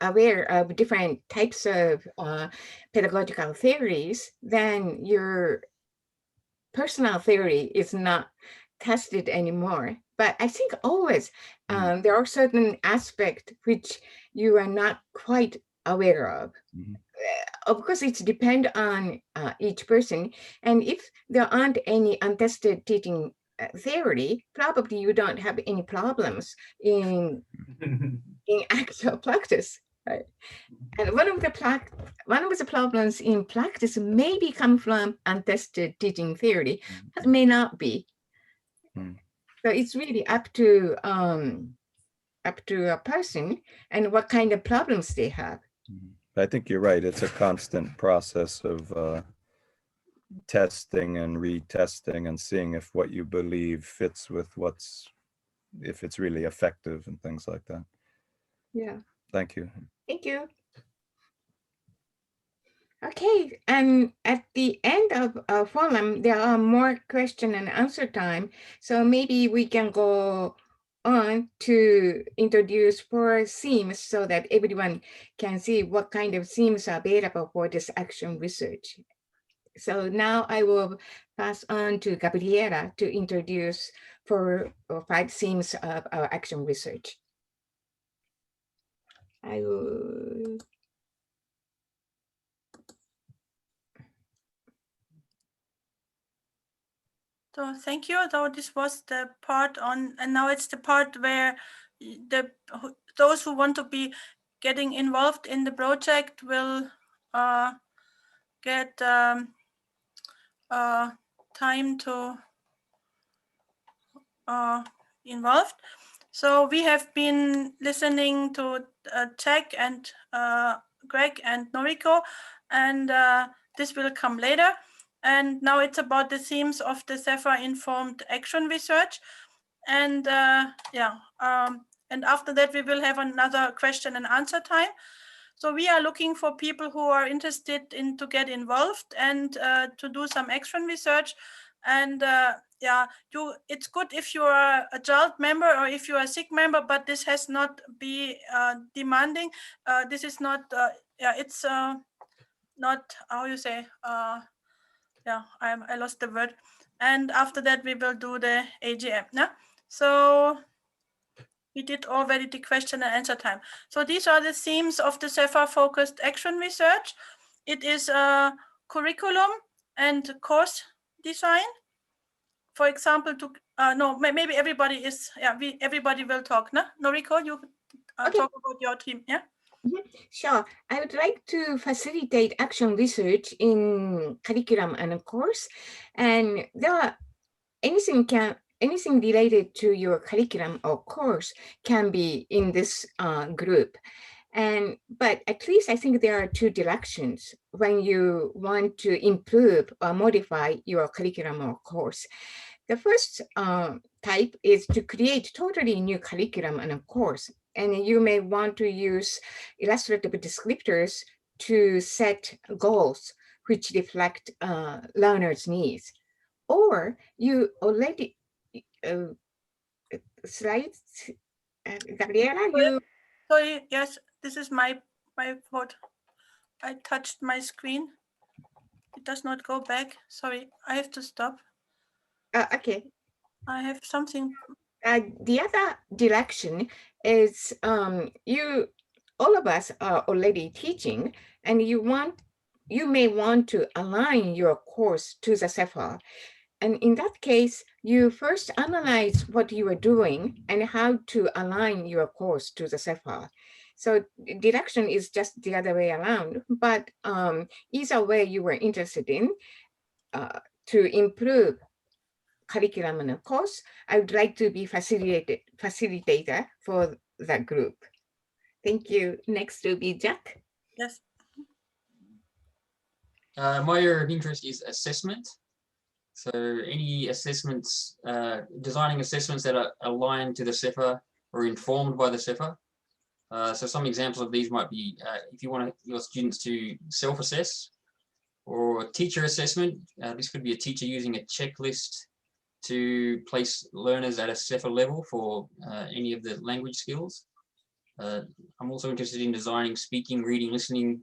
aware of different types of pedagogical theories, then your personal theory is not tested anymore. But I think always there are certain aspects which you are not quite aware of. Mm-hmm. Of course, it depends on each person. And if there aren't any untested teaching theory, probably you don't have any problems in actual practice. Right? And one of the problems in practice maybe come from untested teaching theory, but may not be. So it's really up to a person and what kind of problems they have. I think you're right. It's a constant process of testing and retesting and seeing if what you believe fits with if it's really effective and things like that. Yeah. Thank you. Thank you. Okay, and at the end of our forum, there are more question and answer time. So maybe we can go on to introduce 4 themes so that everyone can see what kind of themes are available for this action research. So now I will pass on to Gabriela to introduce 4 or 5 themes of our action research. I will. So thank you. So this was the part on, and now it's the part where those who want to be getting involved in the project will get time to involved. So we have been listening to Jack and Greg and Noriko, and this will come later. And now it's about the themes of the CEFR informed action research. And and after that, we will have another question and answer time. So we are looking for people who are interested in to get involved and to do some action research. And it's good if you are a JALT member or if you are a SIG member, but this has not be demanding. This is not, it's not, how you say, yeah, I lost the word. And after that, we will do the AGM. Yeah? So we did already the question and answer time. So these are the themes of the CEFR-focused action research. It is a curriculum and course design. For example, to no, maybe everybody is, yeah, everybody will talk. No? Noriko, you Okay. talk about your team, yeah? Sure. I would like to facilitate action research in curriculum and course. And there are anything related to your curriculum or course can be in this group. But at least I think there are two directions when you want to improve or modify your curriculum or course. The first type is to create totally new curriculum and a course. And you may want to use illustrative descriptors to set goals which reflect learners' needs. Or you already, slides, Gabriela, you... Sorry, yes, this is my fault. I touched my screen. It does not go back. Sorry, I have to stop. Okay. I have something. The other direction is all of us are already teaching, and you may want to align your course to the CEFR. And in that case, you first analyze what you are doing and how to align your course to the CEFR. So direction is just the other way around, but either way you were interested in to improve curriculum and course, I would like to be facilitator for that group. Thank you. Next will be Jack. Yes. My area of interest is assessment. So any assessments, designing assessments that are aligned to the CEFR or informed by the CEFR. So some examples of these might be if you want your students to self-assess, or teacher assessment. This could be a teacher using a checklist to place learners at a CEFR level for any of the language skills. I'm also interested in designing speaking, reading, listening,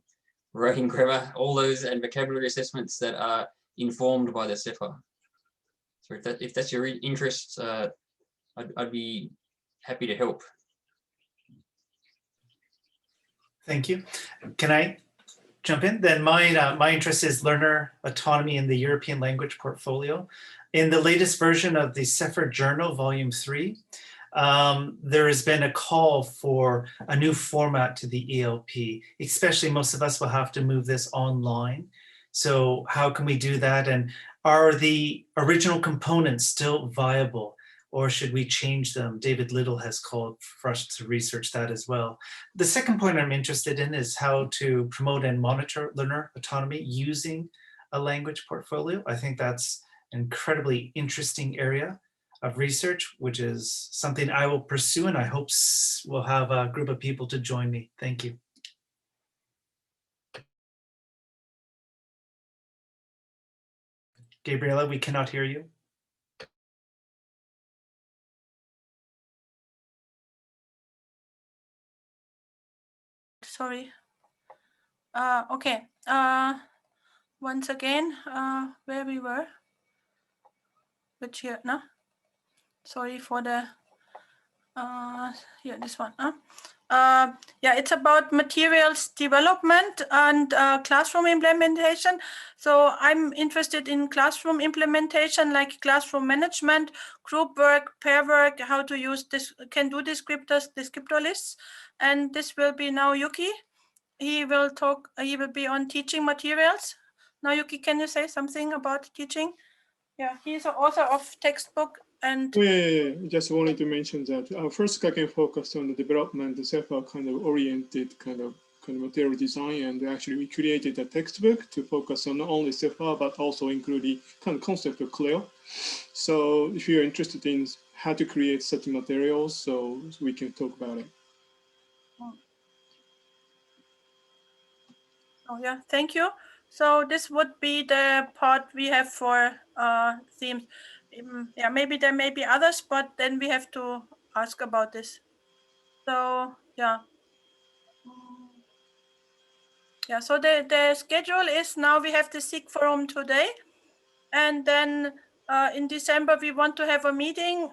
writing, grammar, all those, and vocabulary assessments that are informed by the CEFR. So if that's your interest, I'd be happy to help. Thank you. Can I jump in? Then my interest is learner autonomy in the European Language Portfolio. In the latest version of the CEFR Journal, Volume 3, there has been a call for a new format to the ELP, especially most of us will have to move this online. So how can we do that? And are the original components still viable, or should we change them? David Little has called for us to research that as well. The second point I'm interested in is how to promote and monitor learner autonomy using a language portfolio. I think that's an incredibly interesting area of research, which is something I will pursue, and I hope we'll have a group of people to join me. Thank you. Gabriela, we cannot hear you. Sorry. Okay. Once again, where we were. Which here, no? Sorry for the, yeah, this one. Yeah, it's about materials development and classroom implementation. So I'm interested in classroom implementation, like classroom management, group work, pair work, how to use this, can do descriptors, descriptor lists. And this will be Naoyuki. He will talk, he will be on teaching materials. Naoyuki, can you say something about teaching? Yeah, he's the author of textbook and... Oh, yeah. Just wanted to mention that our first kaken focused on the development, the CEFR kind of oriented kind of material design, and actually we created a textbook to focus on not only CEFR but also including kind of concept of CLEO. So if you're interested in how to create such materials, so we can talk about it. Oh yeah, thank you. So this would be the part we have for themes. Yeah, maybe there may be others, but then we have to ask about this. So yeah. Yeah, so the schedule is now we have the SIG Forum today And then in December, we want to have a meeting,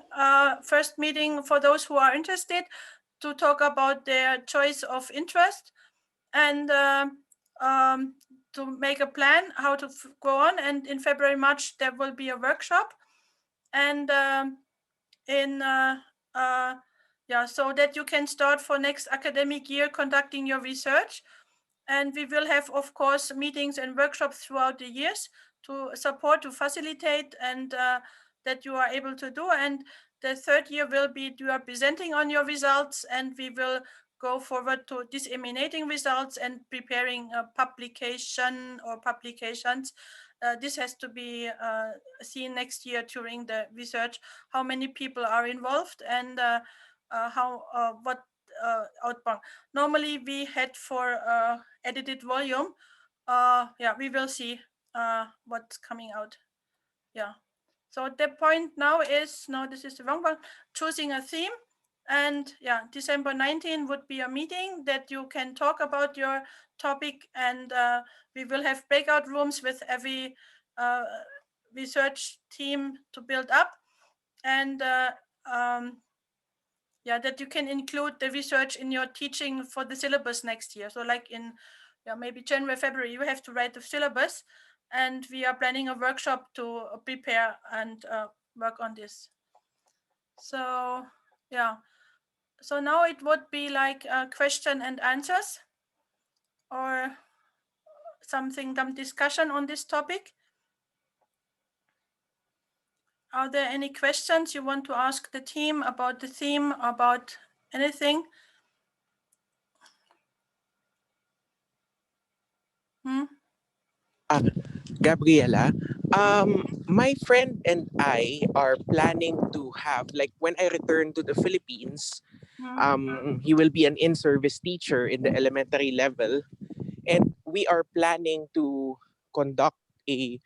first meeting for those who are interested, to talk about their choice of interest and to make a plan how to go on. And in February, March, there will be a workshop. And so that you can start for next academic year conducting your research. And we will have, of course, meetings and workshops throughout the years to support, to facilitate, and that you are able to do. And the third year will be you are presenting on your results, and we will go forward to disseminating results and preparing a publication or publications. This has to be seen next year during the research, how many people are involved and what outbound. Normally we had for edited volume. We will see what's coming out. Yeah. So the point now is, no, this is the wrong one, choosing a theme. And yeah, December 19 would be a meeting that you can talk about your topic, and we will have breakout rooms with every research team to build up. And that you can include the research in your teaching for the syllabus next year. So like in maybe January, February, you have to write the syllabus, and we are planning a workshop to prepare and work on this. So yeah, so now it would be like a question and answers or something, some discussion on this topic. Are there any questions you want to ask the team about the theme, about anything? Gabriela, my friend and I are planning to have, like, when I return to the Philippines, he will be an in-service teacher in the elementary level, and we are planning to conduct a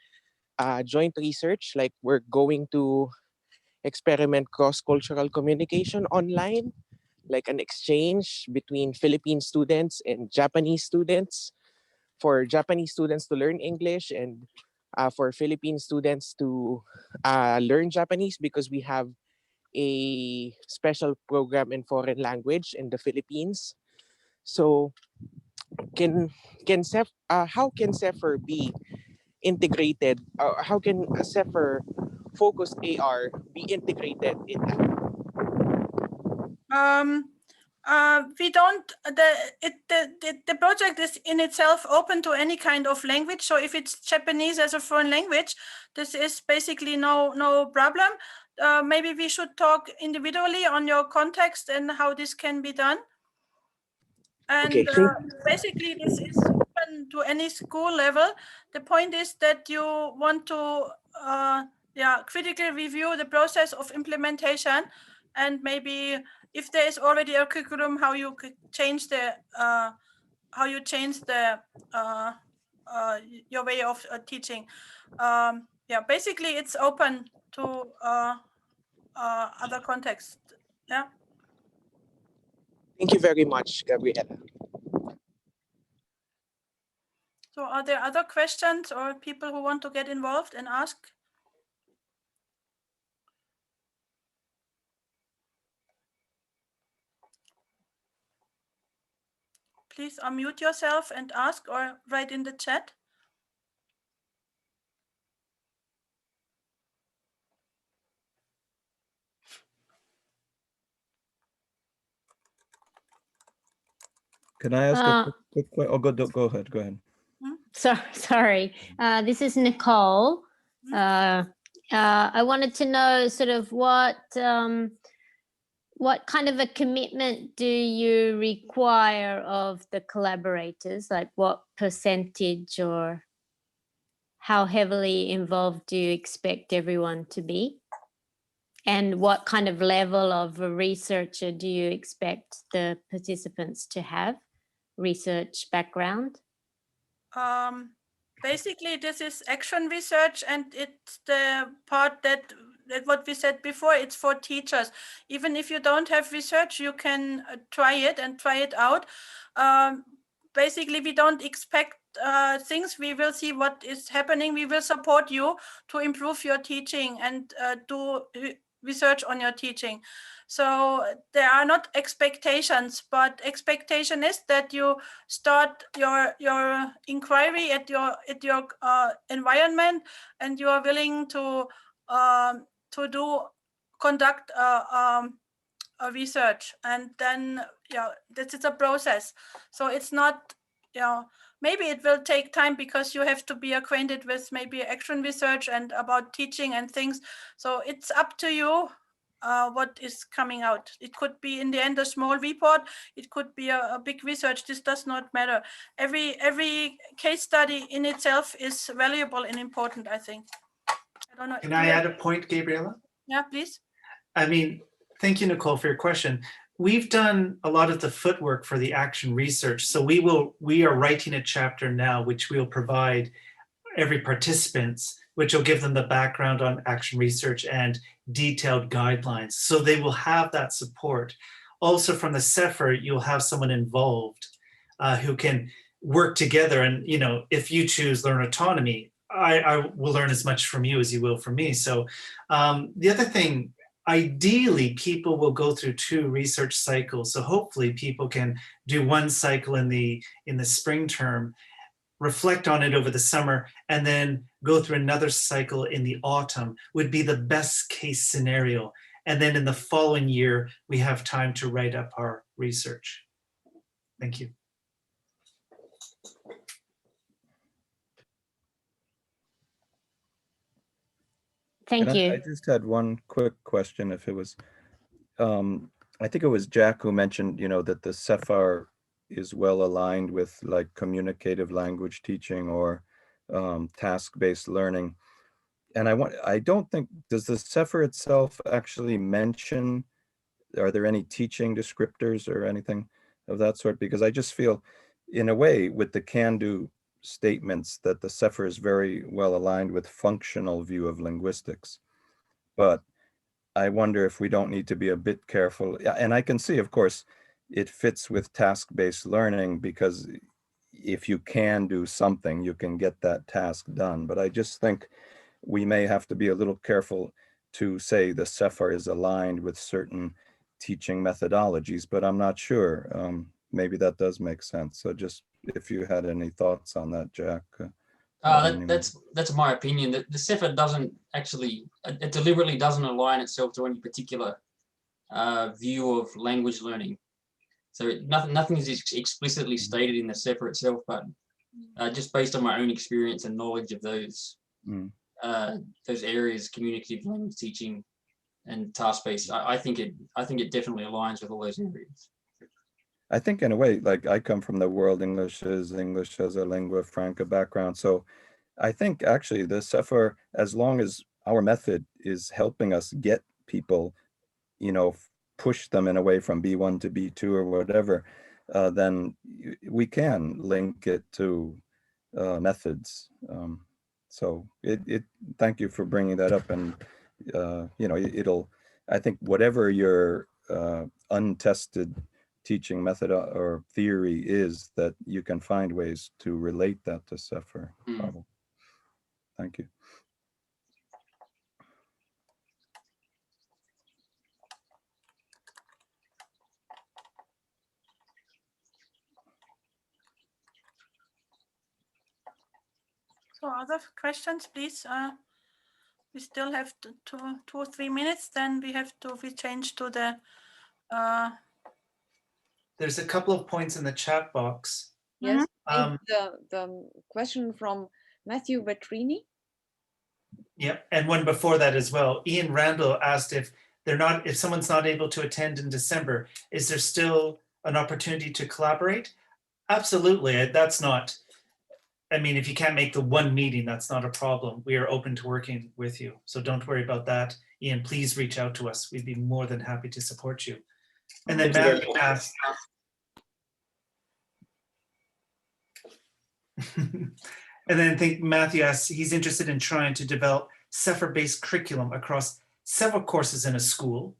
joint research. Like, we're going to experiment cross-cultural communication online, like an exchange between Philippine students and Japanese students, for Japanese students to learn English, and for Philippine students to learn Japanese, because we have a special program in foreign language in the Philippines. So how can CEFR be integrated? How can CEFR focused AR be integrated in that? We don't, the project is in itself open to any kind of language. So if it's Japanese as a foreign language, this is basically no problem. Maybe we should talk individually on your context and how this can be done. And Okay, basically this is open to any school level. The point is that you want to critically review the process of implementation, and maybe if there is already a curriculum, how you could change the your way of teaching. Basically it's open to other contexts. Yeah. Thank you very much, Gabriela. So are there other questions or people who want to get involved and ask? Please unmute yourself and ask, or write in the chat. Can I ask a quick question? Oh, go ahead. Sorry. This is Nicole. I wanted to know sort of what kind of a commitment do you require of the collaborators? Like what percentage or how heavily involved do you expect everyone to be? And what kind of level of a researcher do you expect the participants to have? Research background? Basically, this is action research, and it's the part that what we said before, it's for teachers. Even if you don't have research, you can try it and try it out. Basically, we don't expect things. We will see what is happening. We will support you to improve your teaching and do research on your teaching. So there are not expectations, but expectation is that you start your inquiry at your environment, and you are willing to conduct a research, and then this is a process. So it's not, maybe it will take time because you have to be acquainted with maybe action research and about teaching and things. So it's up to you what is coming out. It could be in the end a small report, it could be a big research. This does not matter. Every case study in itself is valuable and important, I think. I don't know. Can I add a point, Gabriela? Yeah, please. I mean, thank you, Nicole, for your question. We've done a lot of the footwork for the action research. So we are writing a chapter now, which we'll provide every participants, which will give them the background on action research and detailed guidelines. So they will have that support. Also from the CEFR, you'll have someone involved who can work together. And, if you choose Learn Autonomy, I will learn as much from you as you will from me. So the other thing, ideally, people will go through 2 research cycles. So hopefully people can do 1 cycle in the spring term, reflect on it over the summer, and then go through another cycle in the autumn would be the best case scenario. And then in the following year, we have time to write up our research. Thank you. Thank you. I just had one quick question. If it was, I think it was Jack who mentioned, that the CEFR is well aligned with like communicative language teaching or task-based learning. And I don't think, does the CEFR itself actually mention, are there any teaching descriptors or anything of that sort? Because I just feel, in a way, with the can-do statements, that the CEFR is very well aligned with functional view of linguistics. But I wonder if we don't need to be a bit careful. And I can see, of course, it fits with task-based learning, because if you can do something, you can get that task done. But I just think we may have to be a little careful to say the CEFR is aligned with certain teaching methodologies, but I'm not sure. Maybe that does make sense. So just if you had any thoughts on that, Jack. That's my opinion. That the CEFR doesn't actually, it deliberately doesn't align itself to any particular view of language learning. So nothing is explicitly stated in the CEFR itself, but just based on my own experience and knowledge of those areas, communicative language teaching and task-based, I think it definitely aligns with all those areas. I think in a way, like I come from the world English as a lingua franca background. So I think actually the CEFR, as long as our method is helping us get people, push them in a way from B1 to B2 or whatever, then we can link it to methods. So thank you for bringing that up. And, I think whatever your untested teaching method or theory is, that you can find ways to relate that to CEFR. Thank you. So other questions, please. We still have 2 or 3 minutes, then we change to the There's a couple of points in the chat box. Yes, the question from Matthew Vetrini. Yeah, and one before that as well. Ian Randall asked if someone's not able to attend in December, is there still an opportunity to collaborate? Absolutely. That's not, if you can't make the one meeting, that's not a problem. We are open to working with you. So don't worry about that. Ian, please reach out to us. We'd be more than happy to support you. And then Matthew asked, and then I think Matthew asks, he's interested in trying to develop CEFR-based curriculum across several courses in a school,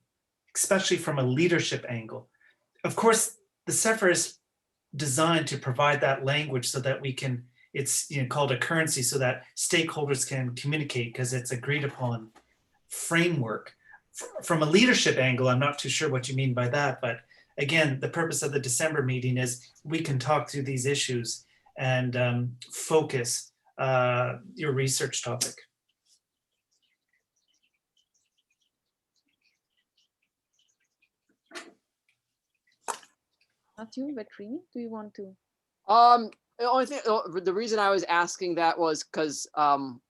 especially from a leadership angle. Of course, the CEFR is designed to provide that language so that we can it's called a currency so that stakeholders can communicate because it's agreed upon framework. From a leadership angle, I'm not too sure what you mean by that, but again, the purpose of the December meeting is we can talk through these issues and focus your research topic. Matthew, Vetrini, do you want to? The reason I was asking that was because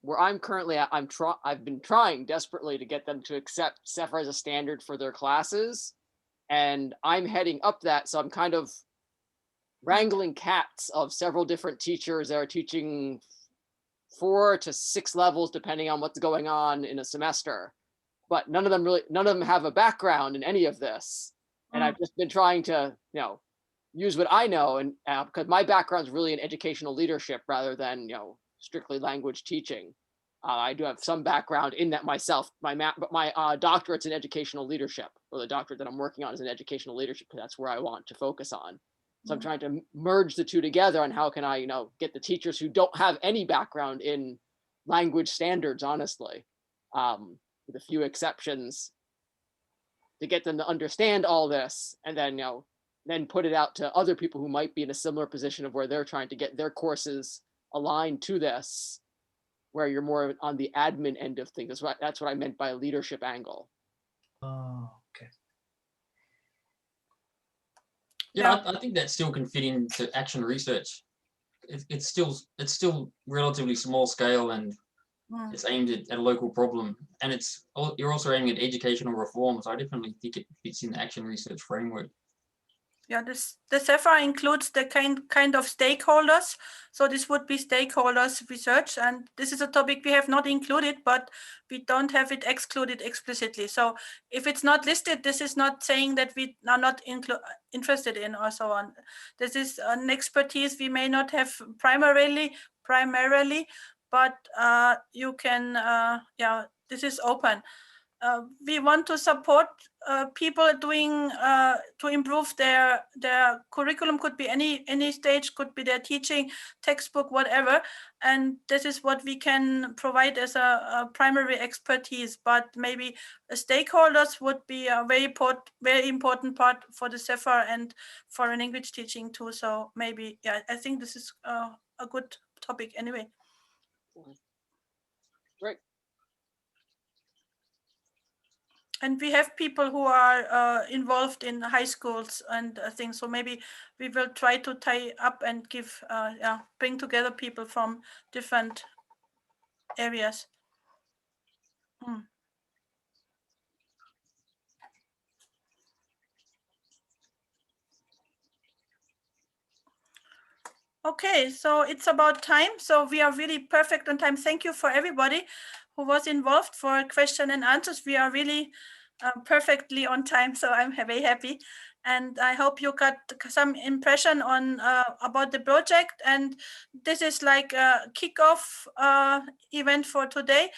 where I'm currently at, I've been trying desperately to get them to accept CEFR as a standard for their classes, and I'm heading up that, so I'm kind of wrangling cats of several different teachers that are teaching 4 to 6 levels depending on what's going on in a semester, but none of them have a background in any of this, and I've just been trying to use what I know, and because my background is really in educational leadership rather than strictly language teaching. I do have some background in that myself. But my doctorate's in educational leadership, or the doctorate that I'm working on is in educational leadership, because that's where I want to focus on. So I'm trying to merge the two together on how can I get the teachers who don't have any background in language standards, honestly, with a few exceptions, to get them to understand all this, and then put it out to other people who might be in a similar position of where they're trying to get their courses aligned to this, where you're more on the admin end of things. That's what I meant by a leadership angle. Oh, okay. Yeah, I think that still can fit into action research. It's still relatively small scale, and it's aimed at a local problem, and you're also aiming at educational reform. So I definitely think it fits in the action research framework. Yeah, the CEFR includes the kind of stakeholders. So this would be stakeholders research, and this is a topic we have not included, but we don't have it excluded explicitly. So if it's not listed, this is not saying that we are not interested in or so on. This is an expertise we may not have primarily, but you can, this is open. We want to support people doing to improve their curriculum. Could be any stage, could be their teaching, textbook, whatever. And this is what we can provide as a primary expertise. But maybe stakeholders would be a very important part for the CEFR and foreign language teaching too. So maybe, yeah, I think this is a good topic anyway. Great. And we have people who are involved in high schools and things. So maybe we will try to tie up and give, bring together people from different areas. Okay, so it's about time. So we are really perfect on time. Thank you for everybody who was involved for question and answers. We are really perfectly on time, so I'm very happy. And I hope you got some impression on about the project. And this is like a kickoff event for today.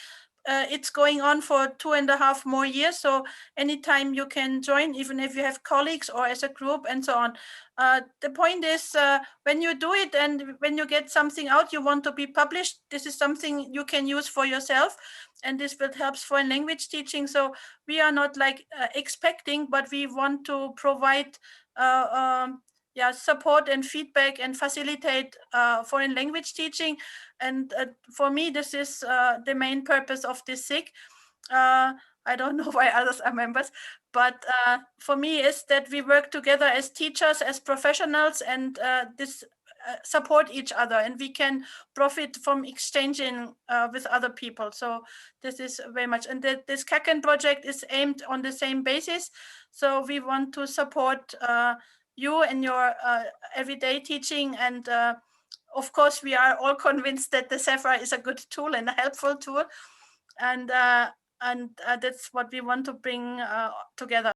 It's going on for 2.5 more years. So anytime you can join, even if you have colleagues or as a group and so on. The point is when you do it and when you get something out you want to be published, this is something you can use for yourself. And this will help foreign language teaching. So we are not like expecting, but we want to provide support and feedback and facilitate foreign language teaching. And for me, this is the main purpose of this SIG. I don't know why others are members, but for me is that we work together as teachers, as professionals, and this support each other, and we can profit from exchanging with other people. So this is very much, and this kaken project is aimed on the same basis. So we want to support you in your everyday teaching, and of course we are all convinced that the CEFR is a good tool and a helpful tool, and that's what we want to bring together.